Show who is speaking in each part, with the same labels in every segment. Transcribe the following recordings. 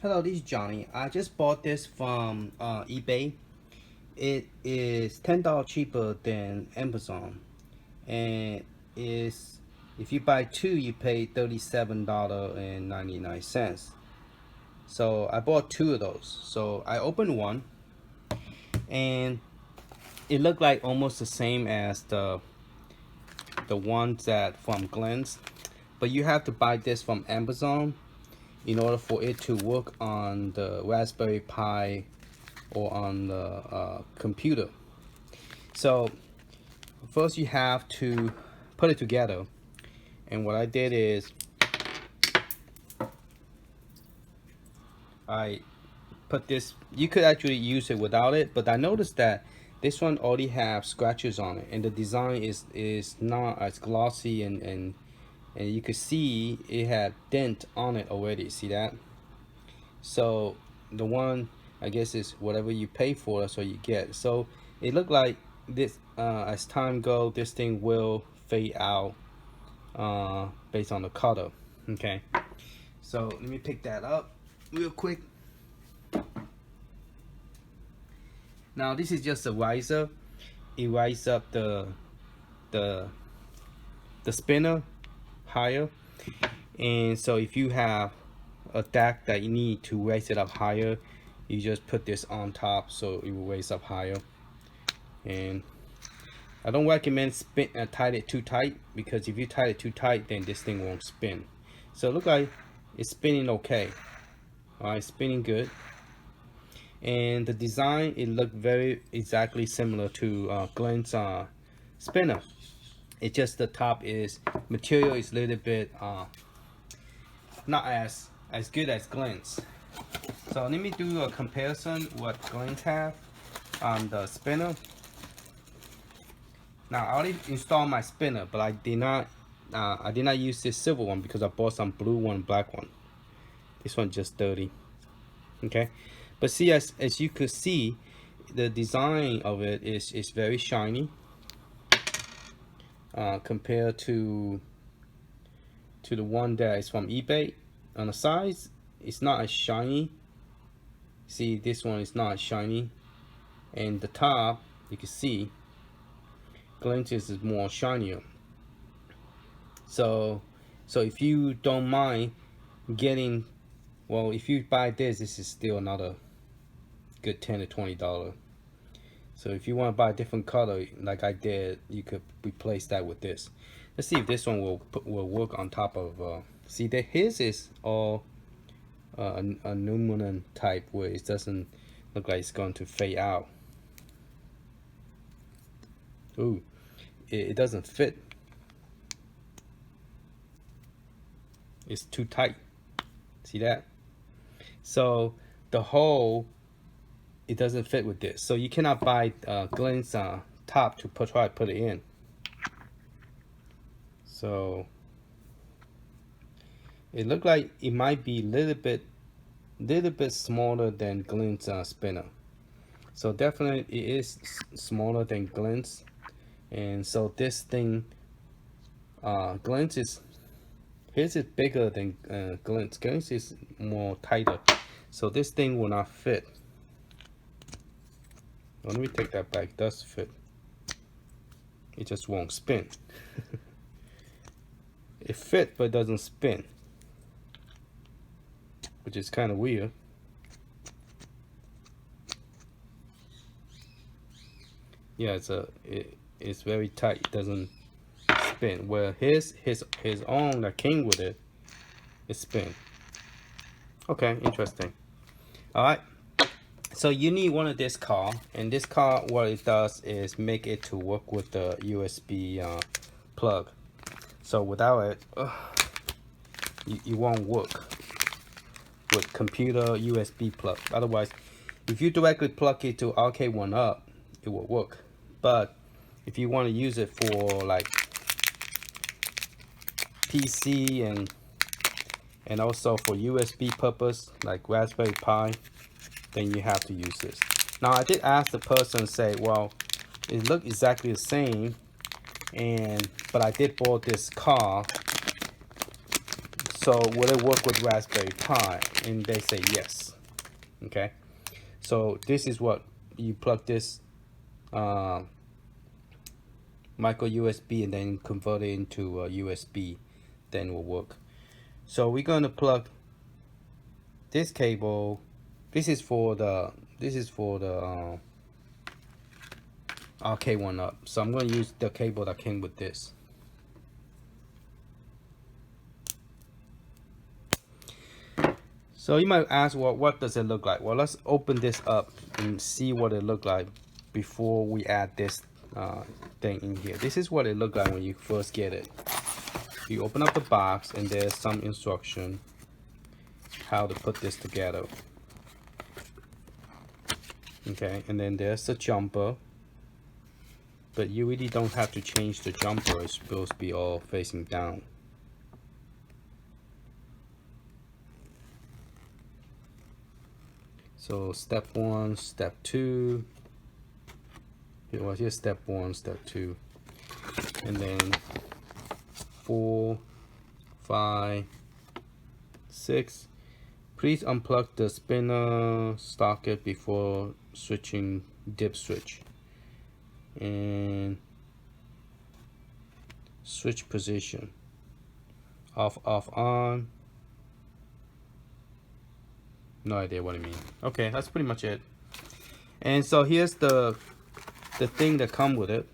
Speaker 1: Hello, this is Johnny. I just bought this from eBay. It is $10 cheaper than Amazon, and is if you buy two, you pay $37.99. So I bought two of those. So I opened one, and it looked like almost the same as the ones that from Glen's, but you have to buy this from Amazon in order for it to work on the Raspberry Pi or on the computer. So first you have to put it together, and what I did is I put this. You could actually use it without it, but I noticed that this one already have scratches on it, and the design is not as glossy, and you could see it had dent on it already. See that? So the one, I guess, is whatever you pay for, that's what you get. So it looked like this, as time goes, this thing will fade out based on the color. Okay, so let me pick that up real quick. Now this is just a riser. It rises up the spinner higher, and so if you have a deck that you need to raise it up higher, you just put this on top so it will raise up higher. And I don't recommend tie it too tight, because if you tie it too tight, then this thing won't spin. So it looks like it's spinning okay. Alright, spinning good. And the design, it looked very exactly similar to Glen's spinner. It just the top is material is a little bit not as good as Glen's. So let me do a comparison what Glen's have on the spinner. Now I already installed my spinner, but I did not use this silver one because I bought some blue one, black one. This one just dirty. Okay, but see, as you could see, the design of it is very shiny compared to the one that is from eBay. On the sides, it's not as shiny. See, this one is not as shiny, and the top, you can see Glen's is more shinier. So if you don't mind getting, well, if you buy this is still another good $10 to $20. So if you want to buy a different color like I did, you could replace that with this. Let's see if this one will work on top of see that his is all aluminum type, where it doesn't look like it's going to fade out. Ooh, it doesn't fit. It's too tight. See that? So the hole, it doesn't fit with this. So you cannot buy Glen's top to try to put it in. So it looked like it might be a little bit smaller than Glen's spinner. So definitely it is smaller than Glen's. And so this thing, Glen's is, his is bigger than Glen's. Glen's is more tighter. So this thing will not fit. Well, let me take that back. It does fit. It just won't spin. It fit, but it doesn't spin, which is kind of weird. Yeah, it's very tight. It doesn't spin. Where his own that came with it, it spin. Okay, interesting. All right. So you need one of this car, and this car, what it does is make it to work with the USB plug. So without it, you won't work with computer USB plug. Otherwise, if you directly plug it to RK1up, it will work. But if you want to use it for like PC and also for USB purpose, like Raspberry Pi, then you have to use this. Now I did ask the person, say, well, it looked exactly the same, but I did bought this car, So will it work with Raspberry Pi? And they say yes. Okay, so this is what you plug this micro USB and then convert it into a USB, then it will work. So we're going to plug this cable. This is for the RK1 up. So I'm going to use the cable that came with this. So you might ask, well, what does it look like? Well, let's open this up and see what it looked like before we add this thing in here. This is what it looked like when you first get it. You open up the box and there's some instruction how to put this together. Okay, and then there's the jumper, but you really don't have to change the jumper. It's supposed to be all facing down. So step 1, step 2. Well, here's step 1, step 2, and then 4, 5, 6. Please unplug the spinner socket before switching dip switch, and switch position off, on. No idea what I mean. Okay, that's pretty much it. And so here's the thing that come with it.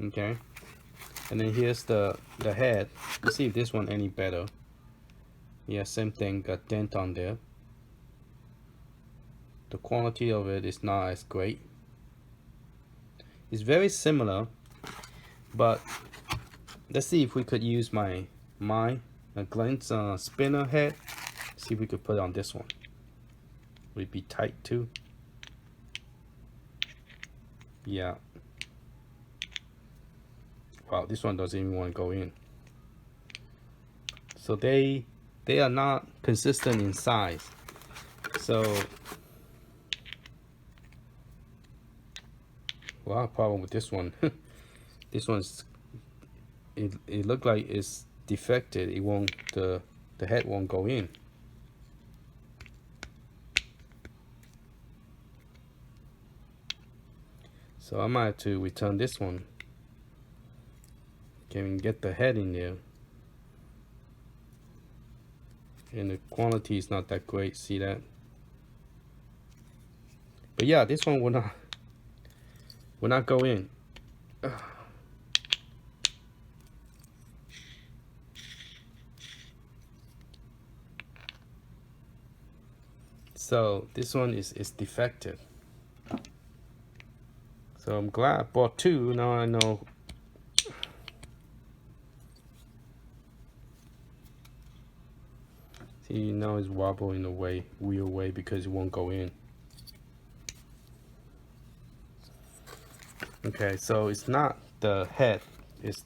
Speaker 1: Okay, and then here's the head. Let's see if this one any better. Yeah, same thing, got dent on there. The quality of it is not as great. It's very similar, but let's see if we could use my Glen's spinner head. See if we could put it on this one. Would it be tight too? Yeah. Wow, this one doesn't even want to go in. So they are not consistent in size. So, well, problem with this one. This one's it looked like it's defected. It won't, the head won't go in. So I might have to return this one. Can't even get the head in there. And the quality is not that great, see that? But yeah, this one will not go in. So this one is defective. So I'm glad I bought two. Now I know. See, now it's wobbling in a weird way because it won't go in. Okay, so it's not the head, it's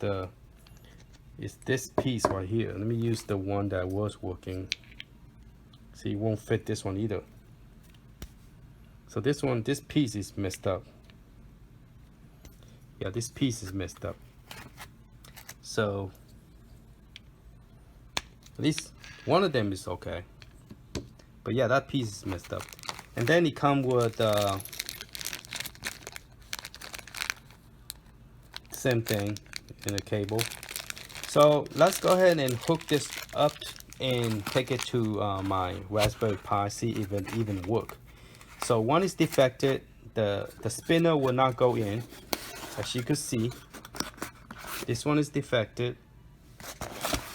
Speaker 1: this piece right here. Let me use the one that was working. See, it won't fit this one either. So this piece is messed up. Yeah, this piece is messed up. So at least one of them is okay. But yeah, that piece is messed up. And then it comes with same thing in a cable. So let's go ahead and hook this up and take it to my Raspberry Pi, see if it even work. So one is defected. The spinner will not go in, as you can see. This one is defected.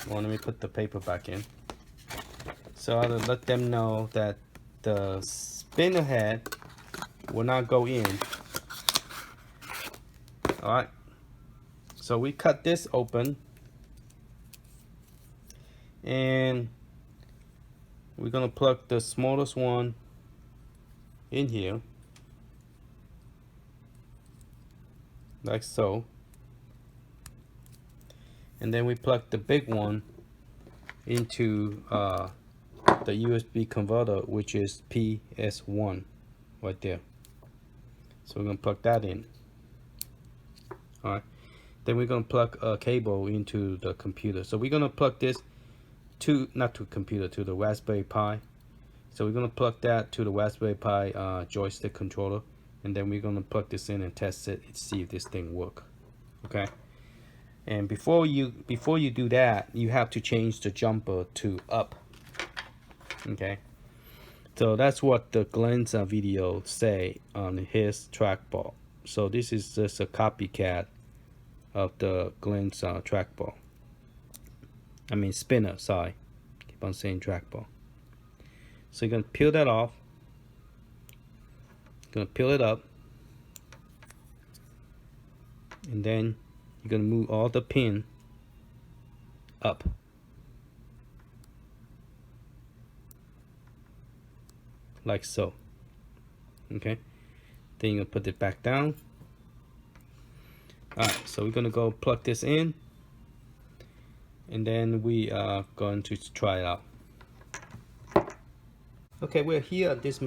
Speaker 1: Well, let me put the paper back in. So I'll let them know that the spinner head will not go in. All right. So we cut this open, and we're gonna plug the smallest one in here, like so. And then we plug the big one into the USB converter, which is PS1 right there. So we're gonna plug that in. All right. Then we're gonna plug a cable into the computer. So we're gonna plug this not to computer, to the Raspberry Pi. So we're gonna plug that to the Raspberry Pi joystick controller, and then we're gonna plug this in and test it and see if this thing works. Okay. And before you do that, you have to change the jumper to up. Okay. So that's what the Glen's video say on his trackball. So this is just a copycat of the Glen's trackball. I mean spinner, sorry. Keep on saying trackball. So you're gonna peel that off. Gonna peel it up. And then you're gonna move all the pin up. Like so. Okay. Then you're gonna put it back down. Alright, so we're gonna go plug this in, and then we are going to try it out. Okay, we're here at this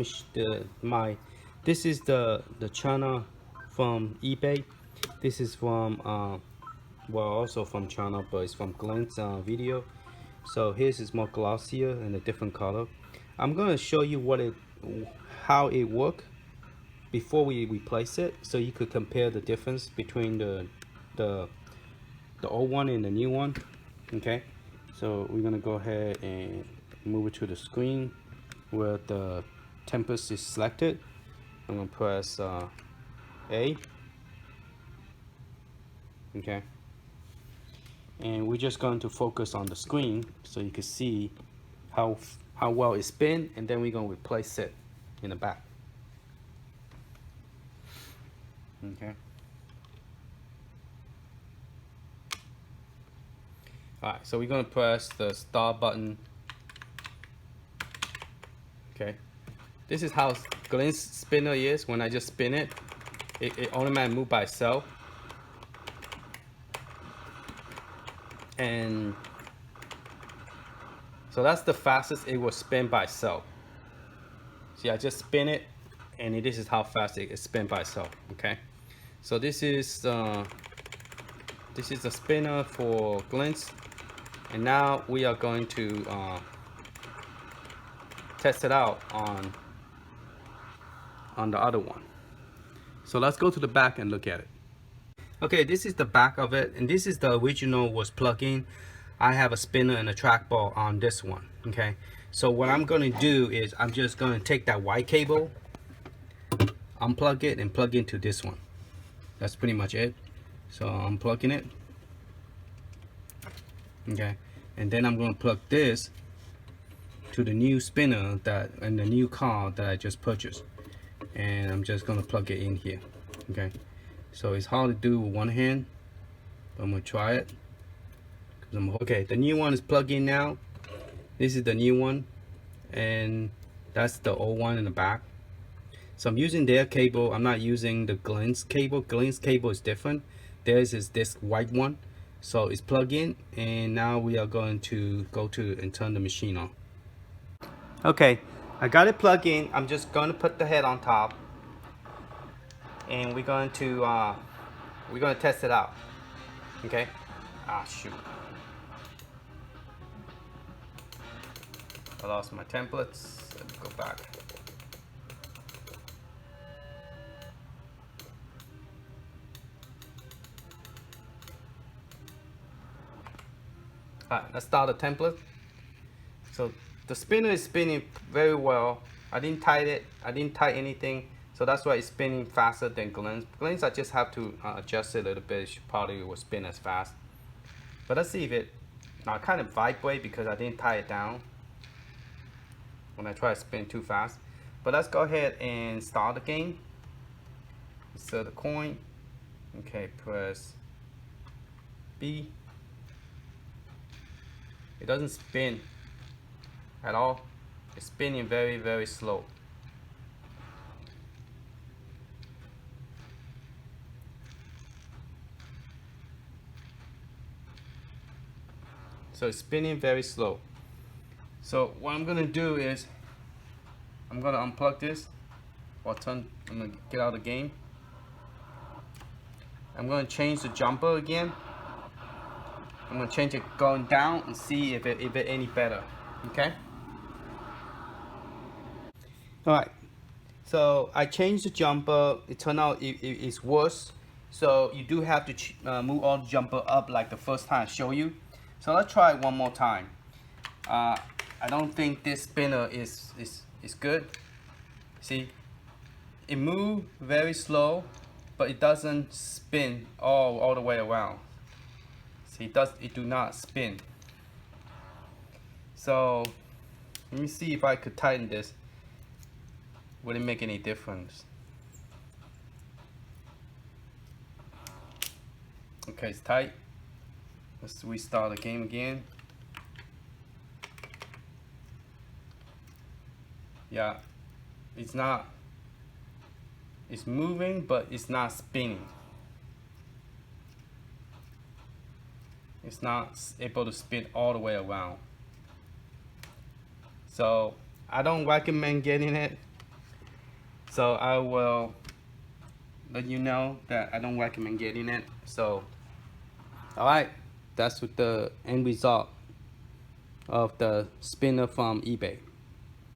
Speaker 1: this is the China from eBay. This is from well, also from China, but it's from Glen's video. So his is more glossier and a different color. I'm gonna show you how it works before we replace it, so you could compare the difference between the old one and the new one. Okay, so we're gonna go ahead and move it to the screen where the tempest is selected. I'm gonna press A. Okay, and we're just going to focus on the screen so you can see how well it's spin, and then we're gonna replace it in the back. Okay. Alright, so we're gonna press the start button. Okay. This is how Glen's spinner is. When I just spin it, it automatically moves by itself. And so that's the fastest it will spin by itself. See, I just spin it, and this is how fast it spins by itself. Okay. So this is the spinner for Glen's, and now we are going to test it out on the other one. So let's go to the back and look at it. Okay, this is the back of it, and this is the original was plugged in. I have a spinner and a trackball on this one. Okay, so what I'm going to do is I'm just going to take that white cable, unplug it, and plug into this one. That's pretty much it. So I'm plugging it. Okay, and then I'm going to plug this to the new spinner and the new car that I just purchased, and I'm just going to plug it in here. Okay, so it's hard to do with one hand, but I'm going to try it. Okay, the new one is plugged in now. This is the new one, and that's the old one in the back. So I'm using their cable. I'm not using the Glen's cable. Glen's cable is different. Theirs is this white one. So it's plugged in, and now we are going to go to and turn the machine on. Okay, I got it plugged in. I'm just going to put the head on top, and we're going to test it out. Okay. Ah, shoot. I lost my templates. Let me go back. Alright, let's start the template. So the spinner is spinning very well. I didn't tighten it. I didn't tighten anything. So that's why it's spinning faster than Glen's. Glen's I just have to adjust it a little bit. It should probably will spin as fast. But let's see if it kind of vibrate because I didn't tie it down when I try to spin too fast. But let's go ahead and start the game. Insert the coin. Okay, press B. It doesn't spin at all. It's spinning very, very slow. So it's spinning very slow. So what I'm gonna do is I'm gonna unplug this, or I'm gonna get out of the game. I'm gonna change the jumper again. I'm gonna change it going down and see if it any better. Okay. All right. So I changed the jumper. It turned out it's worse. So you do have to move all the jumper up like the first time I show you. So let's try it one more time. I don't think this spinner is good. See, it moves very slow, but it doesn't spin all the way around. See, it do not spin. So let me see if I could tighten this. Would it make any difference? Okay, it's tight. Let's restart the game again. Yeah, it's not. It's moving, but it's not spinning. It's not able to spin all the way around. So I don't recommend getting it. So I will let you know that I don't recommend getting it. So, alright, that's what the end result of the spinner from eBay.